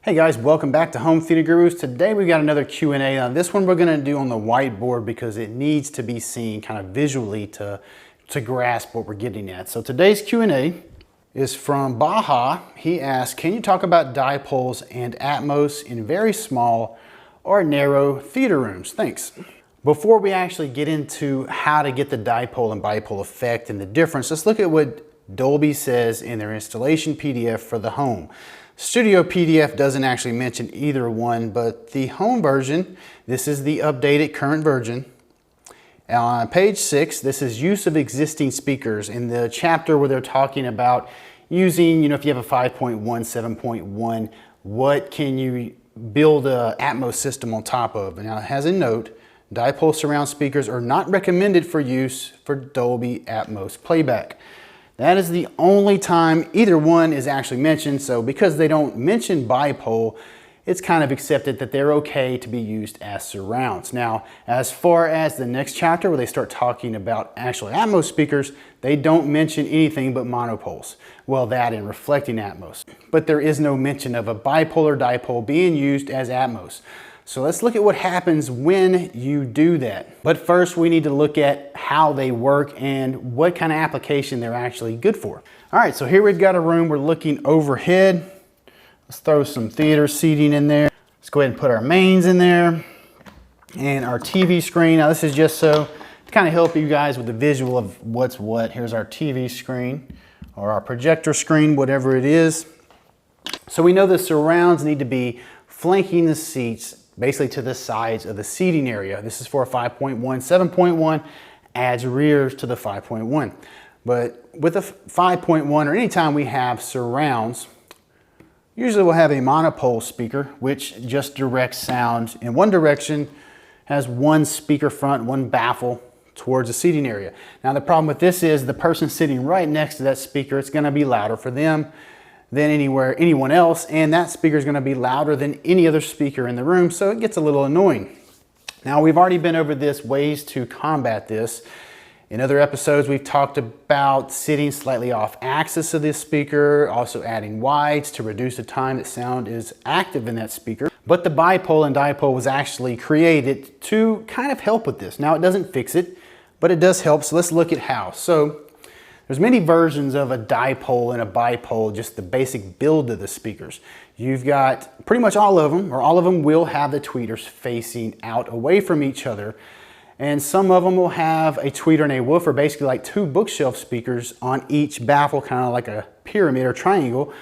Hey guys, welcome back to Home Theater Gurus. Today we've got another Q&A. Now this one we're going to do on the whiteboard because it needs to be seen kind of visually to grasp what we're getting at. So today's Q&A is from Baha. He asked, can you talk about dipoles and Atmos in very small or narrow theater rooms? Thanks. Before we actually get into how to get the dipole and bipole effect and the difference, let's look at what Dolby says in their installation PDF for the home. Studio PDF doesn't actually mention either one, but the home version, this is the updated current version. On page 6, this is use of existing speakers in the chapter where they're talking about using, if you have a 5.1, 7.1, what can you build a Atmos system on top of? Now it has a note, dipole surround speakers are not recommended for use for Dolby Atmos playback. That is the only time either one is actually mentioned, so because they don't mention bipole, it's kind of accepted that they're okay to be used as surrounds. Now, as far as the next chapter where they start talking about actual Atmos speakers, they don't mention anything but monopoles. Well, that and reflecting Atmos. But there is no mention of a bipolar dipole being used as Atmos. So let's look at what happens when you do that. But first we need to look at how they work and what kind of application they're actually good for. All right, so here we've got a room, we're looking overhead. Let's throw some theater seating in there. Let's go ahead and put our mains in there and our TV screen. Now this is just so to kind of help you guys with the visual of what's what. Here's our TV screen or our projector screen, whatever it is. So we know the surrounds need to be flanking the seats basically to the sides of the seating area. This is for a 5.1, 7.1 adds rears to the 5.1. But with a 5.1 or anytime we have surrounds, usually we'll have a monopole speaker which just directs sound in one direction, has one speaker front, one baffle towards the seating area. Now the problem with this is the person sitting right next to that speaker, it's gonna be louder for them than anyone else, and that speaker is going to be louder than any other speaker in the room, so it gets a little annoying. Now we've already been over this, ways to combat this. In other episodes we've talked about sitting slightly off axis of this speaker, also adding wides to reduce the time that sound is active in that speaker. But the bipole and dipole was actually created to kind of help with this. Now it doesn't fix it, but it does help, so let's look at how. So there's many versions of a dipole and a bipole, just the basic build of the speakers. You've got pretty much all of them, or all of them will have the tweeters facing out away from each other. And some of them will have a tweeter and a woofer, basically like two bookshelf speakers on each baffle, kind of like a pyramid or triangle.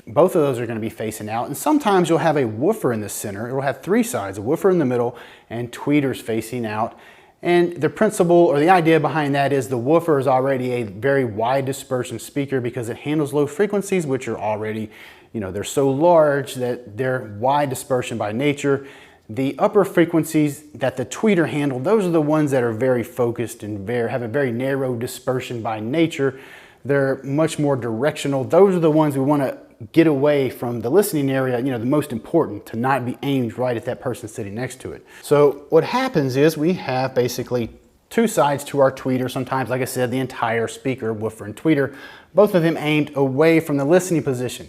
Both of those are going to be facing out. And sometimes you'll have a woofer in the center. It will have three sides, a woofer in the middle and tweeters facing out. And the principle or the idea behind that is the woofer is already a very wide dispersion speaker because it handles low frequencies, which are already, they're so large that they're wide dispersion by nature. The upper frequencies that the tweeter handle, those are the ones that are very focused and have a very narrow dispersion by nature. They're much more directional. Those are the ones we want to get away from the listening area, the most important, to not be aimed right at that person sitting next to it. So what happens is we have basically two sides to our tweeter. Sometimes, like I said, the entire speaker, woofer and tweeter, both of them aimed away from the listening position.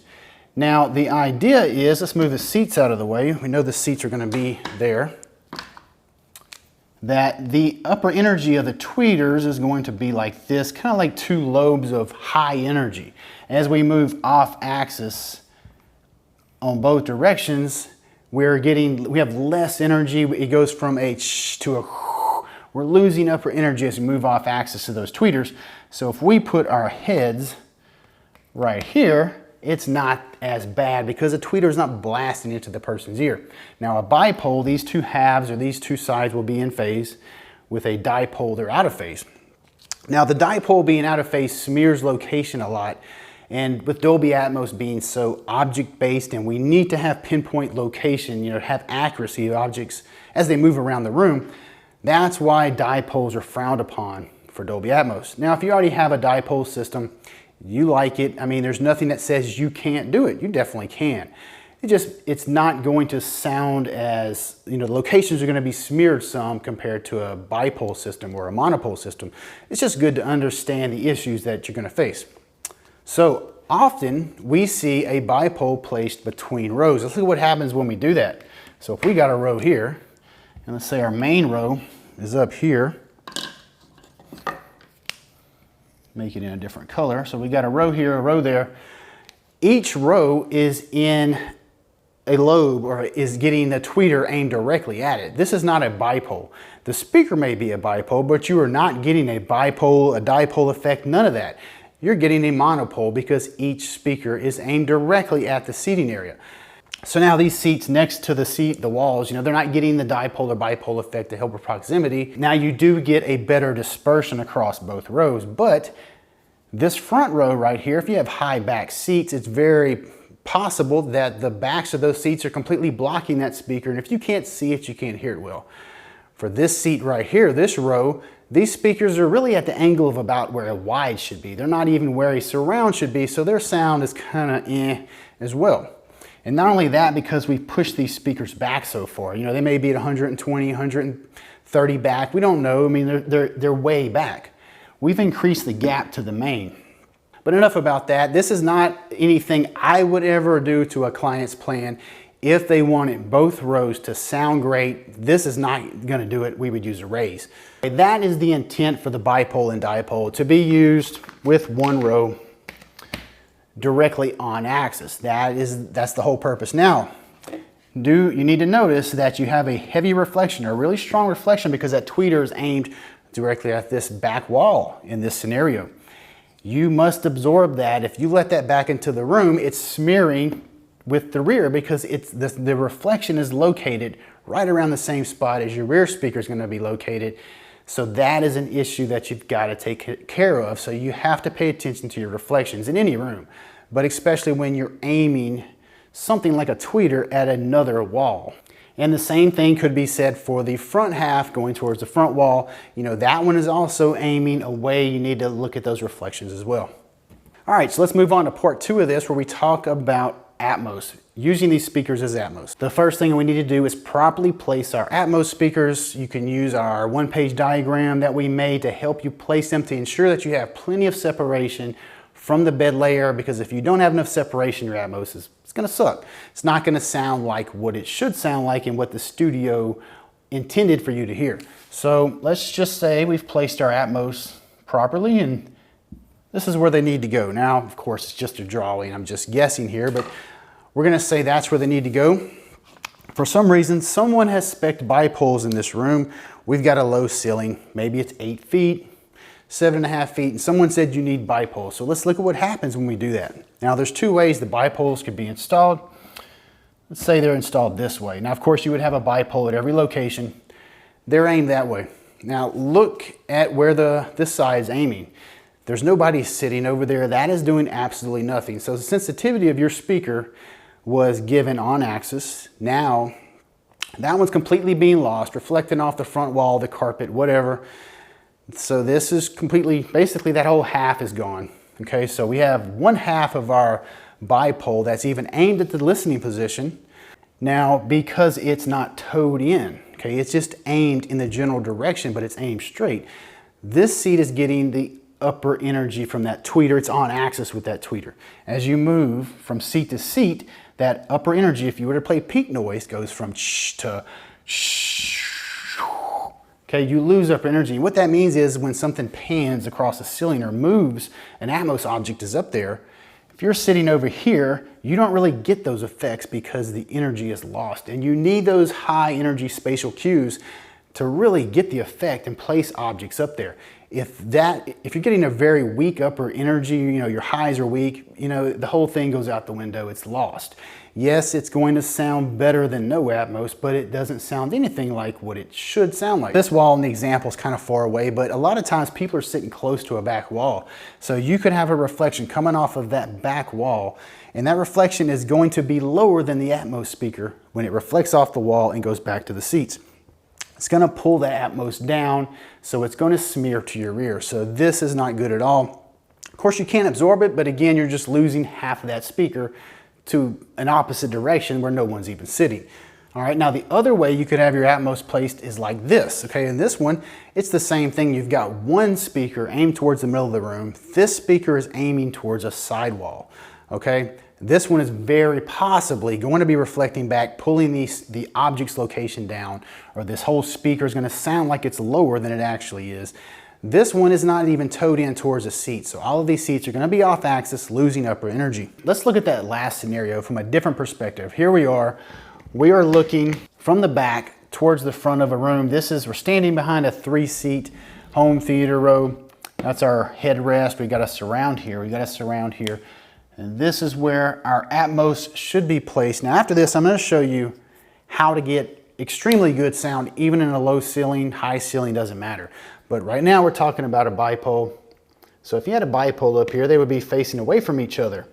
Now the idea is, let's move the seats out of the way. We know the seats are going to be there. That the upper energy of the tweeters is going to be like this, kind of like two lobes of high energy. As we move off axis on both directions, we have less energy. It goes from a ch to a. We're losing upper energy as we move off axis to those tweeters. So if we put our heads right here, it's not as bad because the tweeter is not blasting into the person's ear. Now a bipole, these two halves or these two sides will be in phase. With a dipole, they're out of phase. Now the dipole being out of phase smears location a lot. And with Dolby Atmos being so object-based and we need to have pinpoint location, have accuracy of objects as they move around the room, that's why dipoles are frowned upon for Dolby Atmos. Now if you already have a dipole system, you like it, there's nothing that says you can't do it. You definitely can. It's not going to sound as, the locations are going to be smeared some compared to a bipole system or a monopole system. It's just good to understand the issues that you're going to face. So often we see a bipole placed between rows. Let's look at what happens when we do that. So if we got a row here, and let's say our main row is up here, make it in a different color. So we got a row here, a row there. Each row is in a lobe, or is getting the tweeter aimed directly at it. This is not a bipole. The speaker may be a bipole, but you are not getting a bipole, a dipole effect, none of that. You're getting a monopole because each speaker is aimed directly at the seating area. So now these seats next to the walls, they're not getting the dipole or bipole effect to help with proximity. Now you do get a better dispersion across both rows, but this front row right here, if you have high back seats, it's very possible that the backs of those seats are completely blocking that speaker, and if you can't see it, you can't hear it well. For this seat right here, this row, these speakers are really at the angle of about where a wide should be. They're not even where a surround should be, so their sound is kind of as well. And not only that, because we push these speakers back so far, they may be at 120, 130 back, we don't know. I mean, they're way back. We've increased the gap to the main. But enough about that. This is not anything I would ever do to a client's plan. If they wanted both rows to sound great, this is not going to do it. We would use a raise. That is the intent for the bipole and dipole, to be used with one row directly on axis. That's the whole purpose. Now, you need to notice that you have a heavy reflection, or a really strong reflection, because that tweeter is aimed directly at this back wall in this scenario. You must absorb that. If you let that back into the room, it's smearing with the rear, because the reflection is located right around the same spot as your rear speaker is going to be located. So that is an issue that you've got to take care of. So you have to pay attention to your reflections in any room, but especially when you're aiming something like a tweeter at another wall. And the same thing could be said for the front half going towards the front wall. That one is also aiming away. You need to look at those reflections as well. All right, so let's move on to part 2 of this, where we talk about Atmos, using these speakers as Atmos. The first thing we need to do is properly place our Atmos speakers. You can use our one-page diagram that we made to help you place them, to ensure that you have plenty of separation from the bed layer, because if you don't have enough separation, your Atmos it's gonna suck. It's not gonna sound like what it should sound like and what the studio intended for you to hear. So let's just say we've placed our Atmos properly, and this is where they need to go. Now, of course, it's just a drawing. I'm just guessing here, but we're gonna say that's where they need to go. For some reason, someone has spec'd bipoles in this room. We've got a low ceiling. Maybe it's 8 feet, 7.5 feet, and someone said you need bipoles. So let's look at what happens when we do that. Now, there's 2 ways the bipoles could be installed. Let's say they're installed this way. Now, of course, you would have a bipole at every location. They're aimed that way. Now, look at where this side is aiming. There's nobody sitting over there. That is doing absolutely nothing. So the sensitivity of your speaker was given on axis. Now, that one's completely being lost, reflecting off the front wall, the carpet, whatever. So this is completely, basically that whole half is gone. Okay, so we have 1/2 of our bipole that's even aimed at the listening position. Now, because it's not towed in, okay, it's just aimed in the general direction, but it's aimed straight. This seat is getting the upper energy from that tweeter. It's on axis with that tweeter. As you move from seat to seat, that upper energy, if you were to play peak noise, goes from sh to sh. Okay, you lose upper energy. And what that means is when something pans across the ceiling or moves, an Atmos object is up there. If you're sitting over here, you don't really get those effects because the energy is lost. And you need those high energy spatial cues to really get the effect and place objects up there. If you're getting a very weak upper energy, your highs are weak, the whole thing goes out the window, it's lost. Yes, it's going to sound better than no Atmos, but it doesn't sound anything like what it should sound like. This wall in the example is kind of far away, but a lot of times people are sitting close to a back wall. So you could have a reflection coming off of that back wall, and that reflection is going to be lower than the Atmos speaker when it reflects off the wall and goes back to the seats. It's going to pull the Atmos down, so it's going to smear to your rear. So this is not good at all. Of course, you can't absorb it, but again, you're just losing half of that speaker to an opposite direction where no one's even sitting. All right, now the other way you could have your Atmos placed is like this, okay? In this one, it's the same thing. You've got one speaker aimed towards the middle of the room. This speaker is aiming towards a sidewall, okay? This one is very possibly going to be reflecting back, pulling the object's location down, or this whole speaker is going to sound like it's lower than it actually is. This one is not even towed in towards a seat, so all of these seats are going to be off axis, losing upper energy. Let's look at that last scenario from a different perspective. Here we are looking from the back towards the front of a room. We're standing behind a 3-seat home theater row. That's our headrest. We got a surround here. And this is where our Atmos should be placed. Now after this, I'm going to show you how to get extremely good sound, even in a low ceiling, high ceiling, doesn't matter. But right now we're talking about a bipole. So if you had a bipole up here, they would be facing away from each other.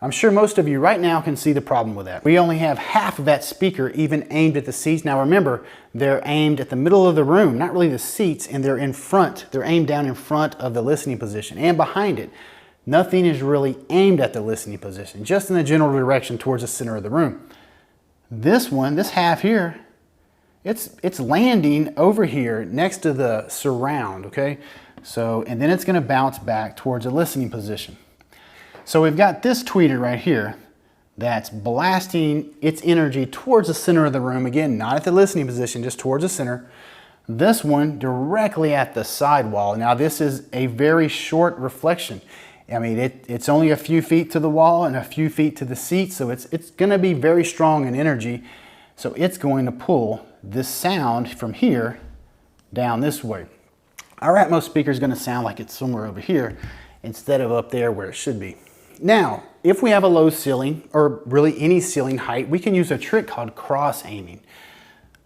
I'm sure most of you right now can see the problem with that. We only have half of that speaker even aimed at the seats. Now remember, they're aimed at the middle of the room, not really the seats, and they're in front. They're aimed down in front of the listening position and behind it. Nothing is really aimed at the listening position, just in the general direction towards the center of the room. This one, this half here, it's landing over here next to the surround, okay? So, and then it's gonna bounce back towards the listening position. So we've got this tweeter right here that's blasting its energy towards the center of the room. Again, not at the listening position, just towards the center. This one directly at the sidewall. Now this is a very short reflection. I mean, it's only a few feet to the wall and a few feet to the seat, so it's going to be very strong in energy. So it's going to pull this sound from here down this way. Our Atmos speaker is going to sound like it's somewhere over here instead of up there where it should be. Now, if we have a low ceiling, or really any ceiling height, we can use a trick called cross aiming,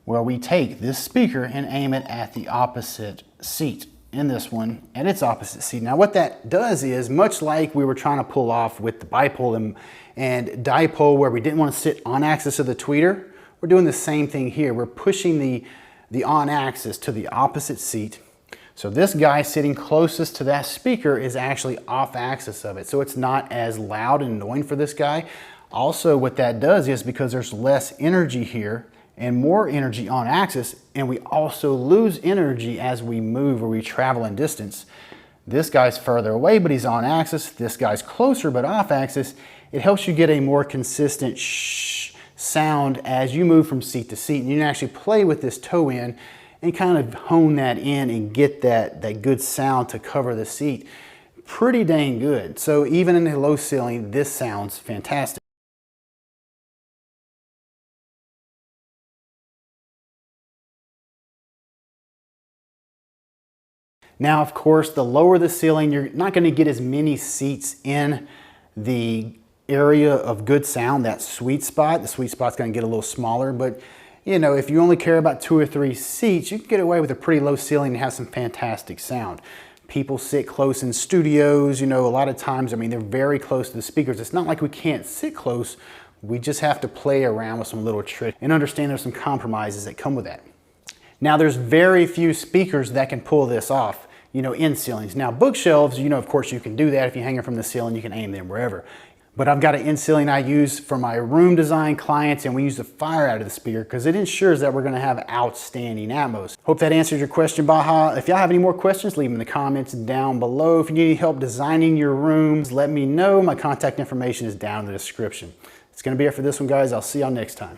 where we take this speaker and aim it at the opposite seat. In this one at its opposite seat. Now what that does is, much like we were trying to pull off with the bipole and dipole, where we didn't want to sit on axis of the tweeter, we're doing the same thing here. We're pushing the on axis to the opposite seat. So this guy sitting closest to that speaker is actually off axis of it, so it's not as loud and annoying for this guy. Also what that does is, because there's less energy here and more energy on axis, and we also lose energy as we move or we travel in distance. This guy's further away, but he's on axis. This guy's closer, but off axis. It helps you get a more consistent shh sound as you move from seat to seat. And you can actually play with this toe in and kind of hone that in and get that good sound to cover the seat. Pretty dang good. So even in a low ceiling, this sounds fantastic. Now, of course, the lower the ceiling, you're not going to get as many seats in the area of good sound, that sweet spot. The sweet spot's going to get a little smaller, but you know, if you only care about 2 or 3 seats, you can get away with a pretty low ceiling and have some fantastic sound. People sit close in studios, you know, a lot of times, I mean, they're very close to the speakers. It's not like we can't sit close. We just have to play around with some little tricks and understand there's some compromises that come with that. Now, there's very few speakers that can pull this off, you know, in ceilings. Now, bookshelves, you know, of course you can do that. If you hang it from the ceiling, you can aim them wherever. But I've got an in ceiling I use for my room design clients, and we use the fire out of the speaker because it ensures that we're going to have outstanding Atmos. Hope that answers your question, Baja. If y'all have any more questions, leave them in the comments down below. If you need any help designing your rooms, let me know. My contact information is down in the description. It's going to be it for this one, guys. I'll see y'all next time.